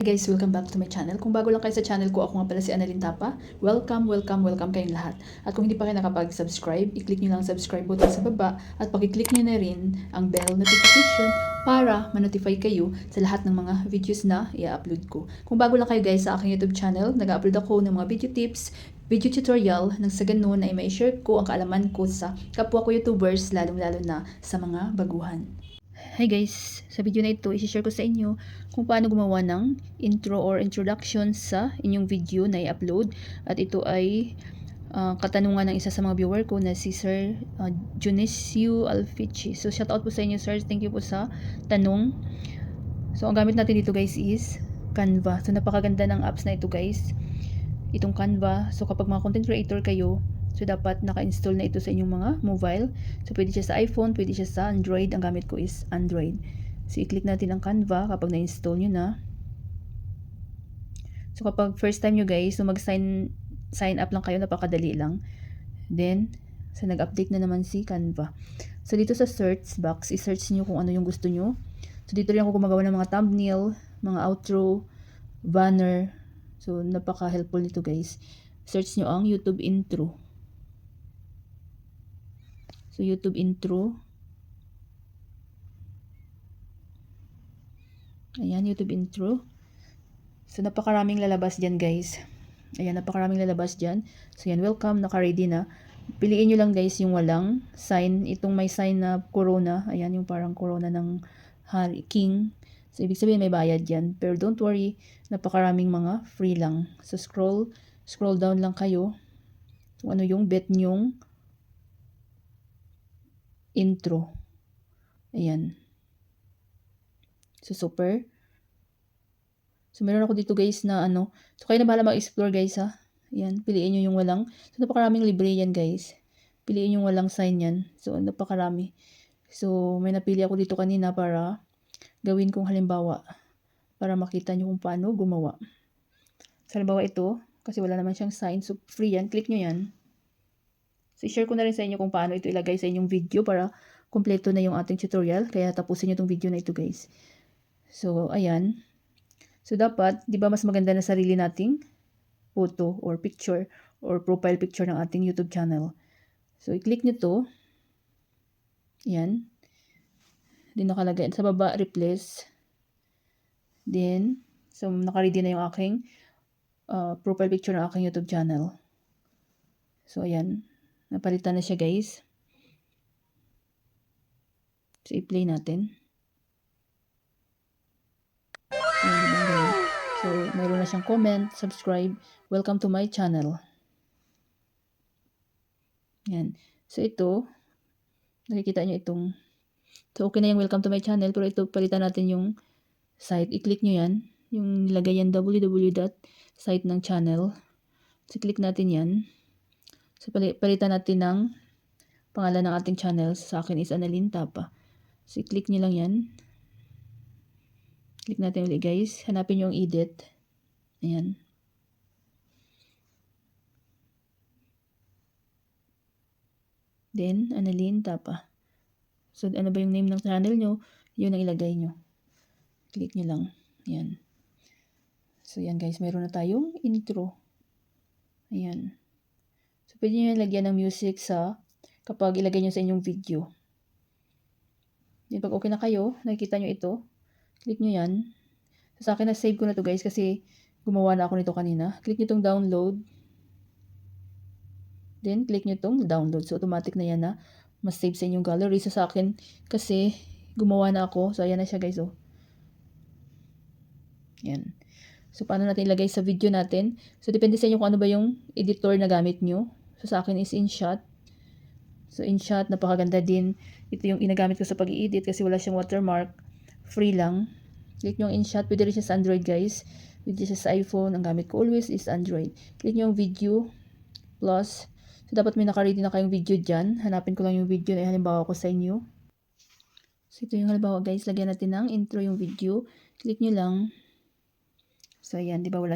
Hey guys, welcome back to my channel. Kung bago lang kayo sa channel ko, ako nga pala si Annalyn Tapa. Welcome kayong lahat. At kung hindi pa kayo nakapag-subscribe, i-click nyo lang ang subscribe button sa baba at pag-click nyo na rin ang bell notification para ma-notify kayo sa lahat ng mga videos na i-upload ko. Kung bago lang kayo guys sa aking YouTube channel, nag-upload ako ng mga video tips, video tutorial nang sa ganun ay mai-share ko ang kaalaman ko sa kapwa ko YouTubers, lalong-lalo na sa mga baguhan. Hi guys! Sa video na ito, i-share ko sa inyo kung paano gumawa ng intro or introduction sa inyong video na i-upload. At ito ay katanungan ng isa sa mga viewer ko na si Sir Junicio Alfici. So shoutout po sa inyo sir, thank you po sa tanong. So ang gamit natin dito guys is Canva. So napakaganda ng apps na ito guys. Itong Canva. So kapag mga content creator kayo, so dapat naka-install na ito sa inyong mga mobile. So pwede siya sa iPhone, pwede siya sa Android. Ang gamit ko is Android. So i-click natin ang Canva kapag na-install nyo na. So kapag first time nyo guys, so mag-sign up lang kayo, napakadali lang. Then, so nag-update na naman si Canva. So dito sa search box, i-search nyo kung ano yung gusto nyo. So dito rin ako gumagawa ng mga thumbnail, mga outro, banner. So napaka-helpful nito guys. Search nyo ang YouTube intro. So YouTube intro. Ayan, YouTube intro. So napakaraming lalabas dyan guys. Ayan, napakaraming lalabas dyan. So yan, welcome, naka-ready na. Piliin nyo lang guys yung walang sign. Itong may sign na corona. Ayan, yung parang corona ng king. So ibig sabihin may bayad yan. Pero don't worry, napakaraming mga free lang. So scroll down lang kayo. Kung ano yung bet nyong intro. Ayan. So super. So meron ako dito guys na ano. So kayo na bahala mag-explore guys ha. Ayan, piliin nyo yung walang. So napakaraming libre yan guys. Piliin yung walang sign yan. So napakarami. So may napili ako dito kanina para gawin kong halimbawa. Para makita nyo kung paano gumawa. So halimbawa ito. Kasi wala naman siyang sign. So free yan. Click nyo yan. So i-share ko na rin sa inyo kung paano ito ilagay sa inyong video para kompleto na yung ating tutorial. Kaya tapusin nyo itong video na ito guys. So ayan. So dapat, di ba mas maganda na sarili nating photo or picture or profile picture ng ating YouTube channel. So i-click nyo to. Ayan. Then nakalagay sa baba, replace. Then, so naka-ready na yung aking profile picture ng aking YouTube channel. So ayan. Napalitan na siya guys. So i-play natin. So mayroon na siyang comment, subscribe, welcome to my channel. Yan. So ito, nakikita nyo itong, so okay na yung welcome to my channel, pero ito palitan natin yung site. I-click nyo yan, yung nilagay yan www.site ng channel. So click natin yan. So palitan natin ng pangalan ng ating channel. Sa akin is Annalyn Tapa. So i-click nyo lang yan. Click natin ulit guys. Hanapin nyo yung edit. Ayan. Then, Annalyn Tapa. So, ano ba yung name ng channel nyo? Yun ang ilagay nyo. Click nyo lang. Ayan. So, yan guys. Mayroon na tayong intro. Ayan. So, pwede nyo lagyan ng music sa kapag ilagay nyo sa inyong video. Yan, pag okay na kayo, nakikita nyo ito. Click nyo yan. So, sa akin na-save ko na to guys kasi gumawa na ako nito kanina. Click nyo itong download. Then, click nyo itong download. So, automatic na yan na mas save sa inyong gallery. So, sa akin, kasi gumawa na ako. So, ayan na siya guys. Oh. Yan. So, paano natin ilagay sa video natin? So, depende sa inyo kung ano ba yung editor na gamit nyo. So, sa akin is InShot. So, InShot, napakaganda din. Ito yung inagamit ko sa pag-i-edit kasi wala siyang watermark. Free lang. Click nyo yung InShot. Pwede rin siya sa Android guys. Pwede siya sa iPhone. Ang gamit ko always is Android. Click nyo yung video plus. So, dapat may naka-ready na kayong video dyan. Hanapin ko lang yung video na halimbawa ko sa inyo. So, ito yung halimbawa guys. Lagyan natin ng intro yung video. Click nyo lang. So, ayan. Diba wala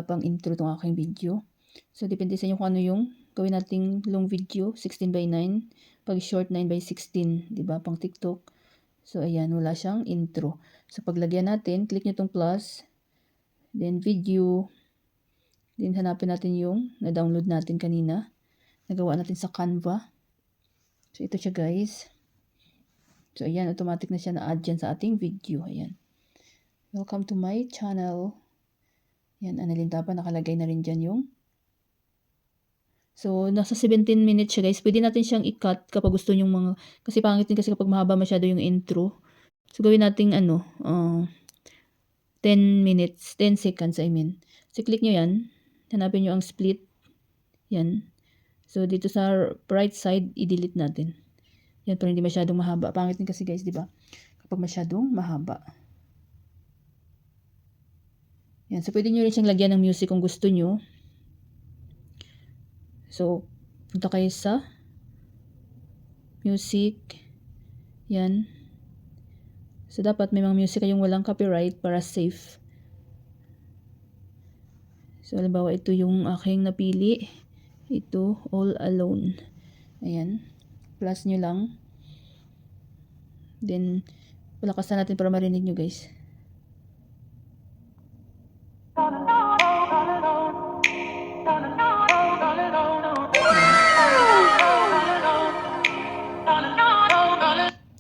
pang intro itong aking video. So, depende sa inyo kung ano yung gawin nating long video. 16:9. Pag short, 9:16. Diba? Pang TikTok. So, ayan, wala siyang intro. So, paglagyan natin, click nyo itong plus, then video, then hanapin natin yung na-download natin kanina. Nagawa natin sa Canva. So, ito siya guys. So, ayan, automatic na siya na-add dyan sa ating video. Ayan. Welcome to my channel. Ayan, Annalyn Tapa, nakalagay na rin dyan yung. So, nasa 17 minutes siya guys. Pwede natin siyang i-cut kapag gusto nyong mga, kasi pangit din kasi kapag mahaba masyado yung intro. So, gawin nating 10 minutes, 10 seconds I mean. So, click nyo yan. Hanapin nyo ang split. Yan. So, dito sa right side, i-delete natin. Yan, para hindi masyadong mahaba. Pangit din kasi guys, di ba? Kapag masyadong mahaba. Yan. So, pwede nyo rin siyang lagyan ng music kung gusto nyo. So, punta kayo sa music. Yan. So, dapat may mga music kayong walang copyright para safe. So, halimbawa, ito yung aking napili. Ito, All Alone. Ayan. Plus nyo lang. Then, palakasan natin para marinig nyo guys.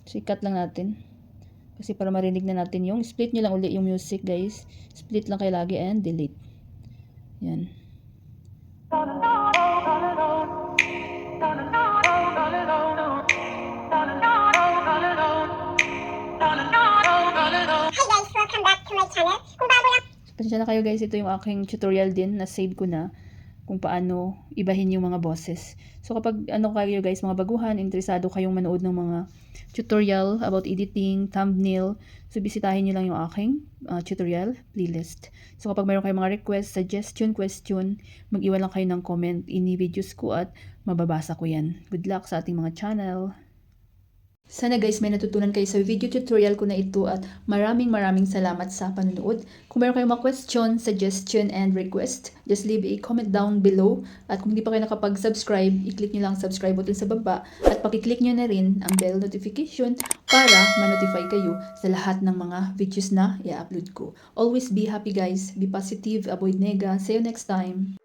So, i-cut lang natin. Kasi para marinig na natin yung, split nyo lang ulit yung music guys. Split lang kayo lagi and delete. Yan. Welcome back to my channel. Kung bago lang, Pasensya na kayo guys, ito yung aking tutorial din na save ko na kung paano ibahin yung mga boses. So kapag kayo guys, mga baguhan, interesado kayong manood ng mga tutorial about editing, thumbnail, so bisitahin nyo lang yung aking tutorial playlist. So kapag mayroon kayong mga request, suggestion, question, mag-iwan lang kayo ng comment ini videos ko at mababasa ko yan. Good luck sa ating mga channel. Sana guys may natutunan kayo sa video tutorial ko na ito at maraming salamat sa panonood. Kung meron kayong mga question, suggestion, and request, just leave a comment down below. At kung hindi pa kayo nakapag-subscribe, i-click nyo lang subscribe button sa baba at pakiclick nyo na rin ang bell notification para ma-notify kayo sa lahat ng mga videos na i-upload ko. Always be happy guys, be positive, avoid nega. See you next time!